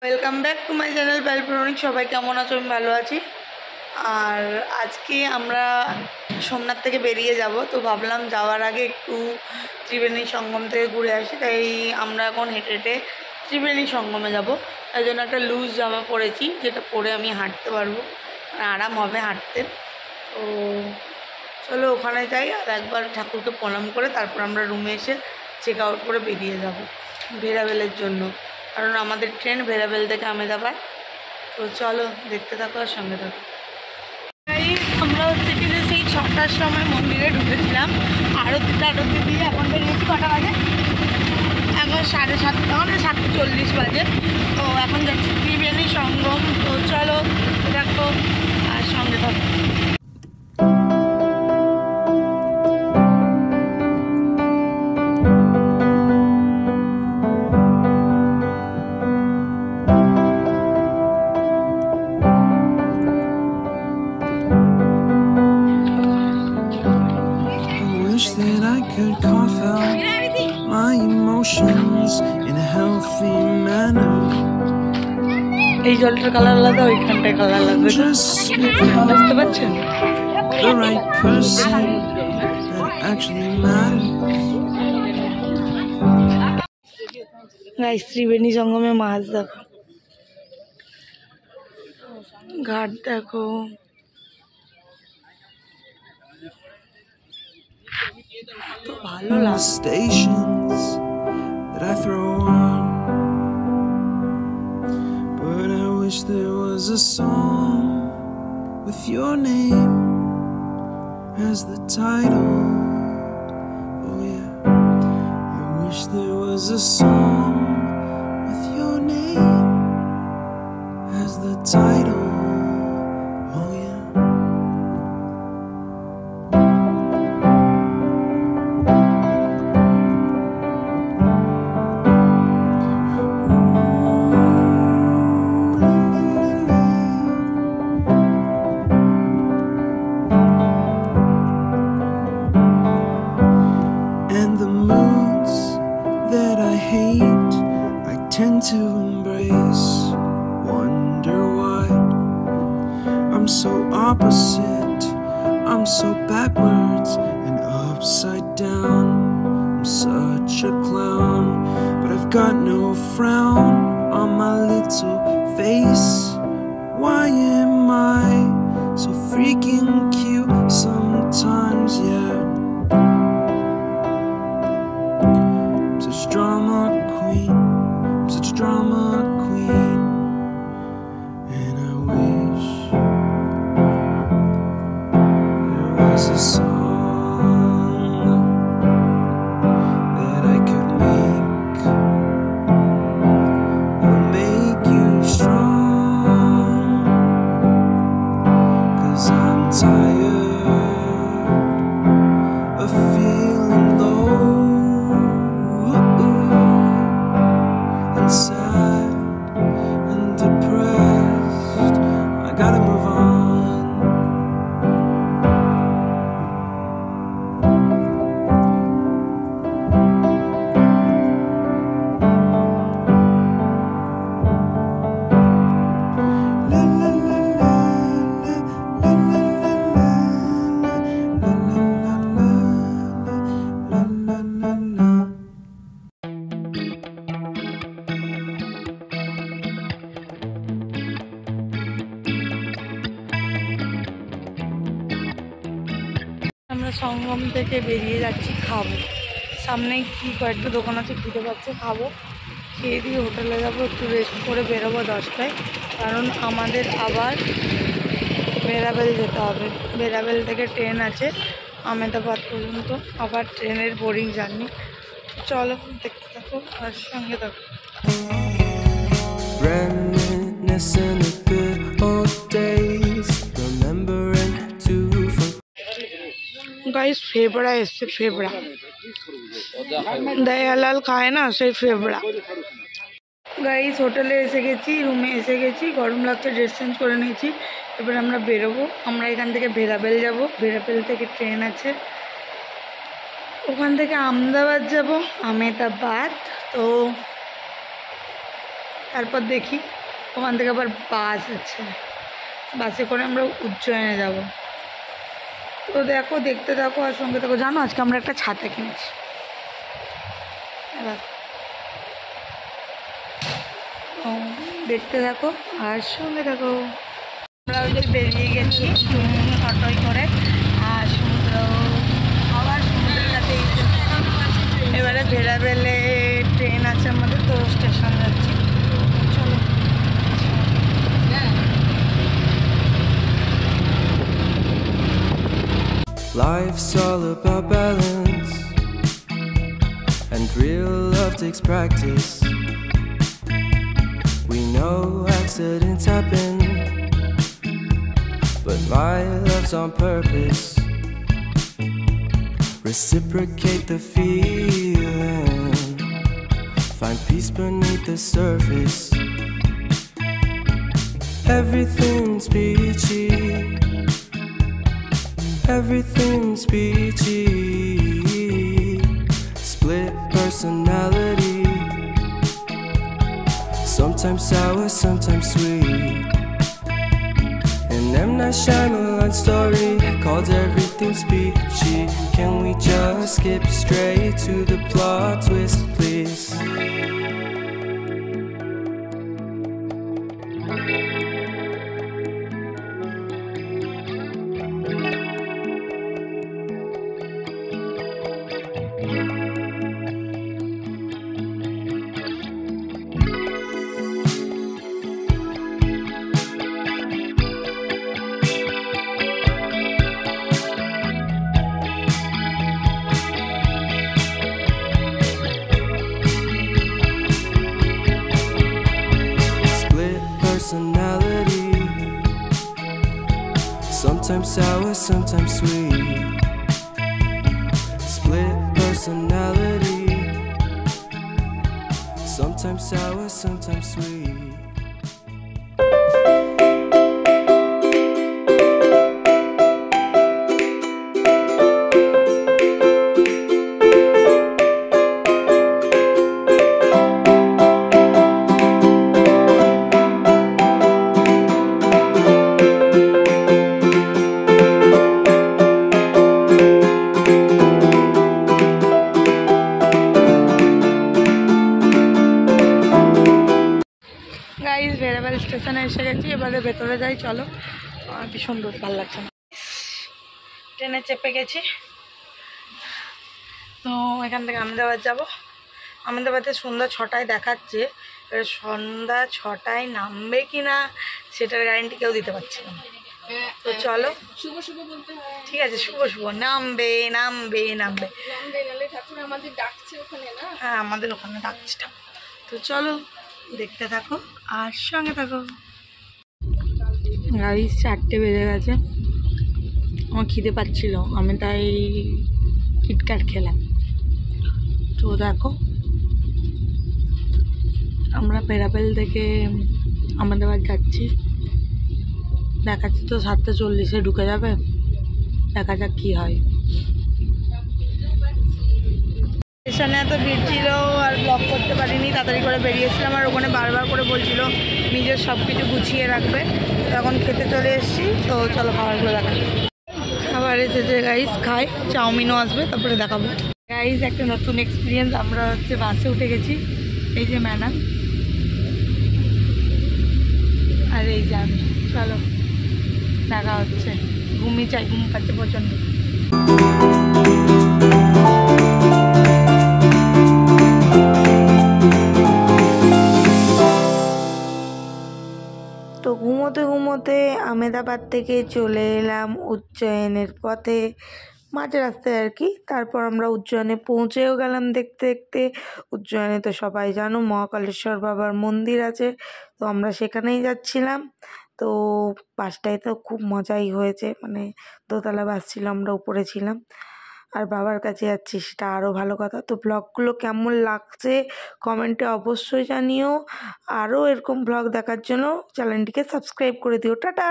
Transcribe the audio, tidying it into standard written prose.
Welcome back to my channel প্যালপ্রনিক। সবাই কেমন আছো? আমি ভালো আছি। আর আজকে আমরা সোমনাথ থেকে বেরিয়ে যাব, তো ভাবলাম যাওয়ার আগে একটু ত্রিবেণী সঙ্গম থেকে ঘুরে আসি। তাই আমরা এখন হেঁটে হেঁটে ত্রিবেণী সঙ্গমে যাব। তাই জন্য একটা লুজ জামা পরেছি, যেটা পরে আমি হাঁটতে পারবো, আরাম হবে হাঁটতে। তো চলো ওখানে যাই, আর একবার ঠাকুরকে প্রণাম করে তারপর আমরা রুমে এসে চেক আউট করে বেরিয়ে যাব ভেরাভেলের জন্য, কারণ আমাদের ট্রেন ভেরাভেল থেকে আমেদাবাদ। তো চলো দেখতে থাকো আর সঙ্গে থাকো। আমরা হচ্ছে কি যে সেই 6টার সময় মন্দিরে ঢুকেছিলাম, আরতি দিয়ে এখন বেরিয়েছি। কটা বাজে? এখন 7:30, মানে 7:40 বাজে। তো এখন যাচ্ছি ত্রিবেণী সঙ্গম। তো চলো দেখো আর সঙ্গে থাকো। That I could cough out my emotions in a healthy manner. এই জলটার কালার আলাদা, ওইখানটায় কালার আলাদা, বুঝতে পারছেন? The right person that actually matters. Guys, Triveni সঙ্গমে মাছ দেখো, ঘাট দেখো, তো ভালো লাগে। Stations that I throw on, but I wish there was a song with your name as the title. Oh yeah, I wish there was a song with your name as the title. Oh yeah. Tend to embrace, wonder why I'm so opposite, I'm so backwards and upside down. I'm such a clown, but I've got no frown on my little face. Why am I so freaking cute sometimes? Yeah, I'm such a drama queen, such a drama queen, and I wish there was a song that I could make that'll make you strong, 'cause I'm tired of feeling low and sad and depressed. I gotta move on. La la la la la la la la la la la la la. আমরা সঙ্গম থেকে বেরিয়ে যাচ্ছি, খাবো। সামনেই কি কয়েকটা দোকান আছে, খেতে পাচ্ছে, খাবো। খেয়ে দিয়ে হোটেলে যাবো, একটু রেস্ট করে বেরোবো 10টায়, কারণ আমাদের আবার ভেরাভেল যেতে হবে। ভেরাভেল থেকে ট্রেন আছে আমেদাবাদ পর্যন্ত, আবার ট্রেনের বোরিং জার্নি। চলো দেখতে থাকো আর সঙ্গে থাকো। Reminiscing of good old days, remembering to guys, ফেবড়া এসছে, ফেবড়া দয়ালাল খায় না, সেই ফেবড়া। গাইস, হোটেলে এসে গেছি, রুমে এসে গেছি, গরম লাগছে, ড্রেস চেঞ্জ করে নিয়েছি। এবার আমরা বেরোবো। আমরা এখান থেকে ভেরাভেল যাব, ভেরাভেল থেকে ট্রেন আছে, ওখান থেকে আহমেদাবাদ যাব। আহমেদাবাদ তো তারপর দেখি ওখান থেকে আবার বাস আছে, বাসে করে আমরা উজ্জয়নে যাব। তো দেখো, দেখতে থাকো আর সঙ্গে থাকো। জানো আজকে আমরা একটা ছাতা কিনেছি, দেখতে থাকো আর সঙ্গে থাকো। আমরা ওই যে বেরিয়ে গেছি অটোয় করে, আর সমুদ্র, আবার সমুদ্রের কাছে এবারে ভেড়াবেলে ট্রেন আছে আমাদের, তো স্টেশন যাচ্ছি। চলো। Life's all about balance, and real love takes practice. We know accidents happen, but my love's on purpose. Reciprocate the feeling, find peace beneath the surface. Everything's peachy, everything's peachy. Split personality, sometimes sour, sometimes sweet. An M. Night Shyamalan story called Everything's Peachy. Can we just skip straight to the plot twist, please? Personality, sometimes sour, sometimes sweet. Split personality, sometimes sour, sometimes sweet. Guys ভেড়াবেল স্টেশনে এসে গেছি, এবারে ভেতরে যাই। চলো, ভীষণ দূর, ভালো লাগছে না। ট্রেনে চেপে গেছি, তো এখান থেকে আহমেদাবাদ যাব। আহমেদাবাদে সন্ধ্যা 6টায় দেখাচ্ছে, এবার সন্ধ্যা 6টায় নামবে কি না সেটার গ্যারেন্টি কেউ দিতে পারছে না। তো চলো, শুভ শুভ বলতে হয়। ঠিক আছে, শুভ শুভ, নামবে নামবে নামবে। নামবে নালে ঠাকুর আমাদের ডাকছে ওখানে না। হ্যাঁ, আমাদের ওখানে ডাকছে ঠাকুর। তো চলো, দেখতে থাকো আর সঙ্গে থাকো। গাড়ি 4টে বেজে গেছে, আমার খিদে পাচ্ছিল, আমি তাই কিটক্যাট খেলাম। তো দেখো, আমরা ভেড়াবেল থেকে আহমেদাবাদ যাচ্ছি, দেখাচ্ছি তো 7:40-এ ঢুকে যাবে, দেখা যাক কী হয়। স্টেশনে এত ভিড় ছিল আর ব্লগ করতে পারিনি, তাড়াতাড়ি করে বেরিয়েছিলাম। আর ওখানে বারবার করে বলছিল নিজের সব কিছু গুছিয়ে রাখবে। তো এখন খেতে চলে এসেছি, তো চলো খাবারগুলো দেখাই। খাবার এসেছে গাইস, খাই, চাউমিনও আসবে, তারপরে দেখাবো। গাইস একটা নতুন এক্সপিরিয়েন্স, আমরা হচ্ছে বাসে উঠে গেছি, এই যে ম্যাডাম আর এই যে আমি। চলো দেখা হচ্ছে। ঘুমিয়ে চাই, ঘুম পাচ্ছে প্রচণ্ড। তো ঘুমোতে ঘুমোতে আহমেদাবাদ থেকে চলে এলাম উজ্জয়নের পথে, মাঝ রাস্তায় আর কি। তারপর আমরা উজ্জয়নে পৌঁছেও গেলাম। দেখতে দেখতে উজ্জয়নে তো সবাই জানো মহাকালেশ্বর বাবার মন্দির আছে, তো আমরা সেখানেই যাচ্ছিলাম। তো বাসটায় তো খুব মজাই হয়েছে, মানে দোতলা বাস ছিল, আমরা উপরে ছিলাম আর বাবার কাছে যাচ্ছি, সেটা আরও ভালো কথা। তো ব্লগগুলো কেমন লাগছে কমেন্টে অবশ্যই জানিও। আরও এরকম ব্লগ দেখার জন্য চ্যানেলটিকে সাবস্ক্রাইব করে দিও। টাটা।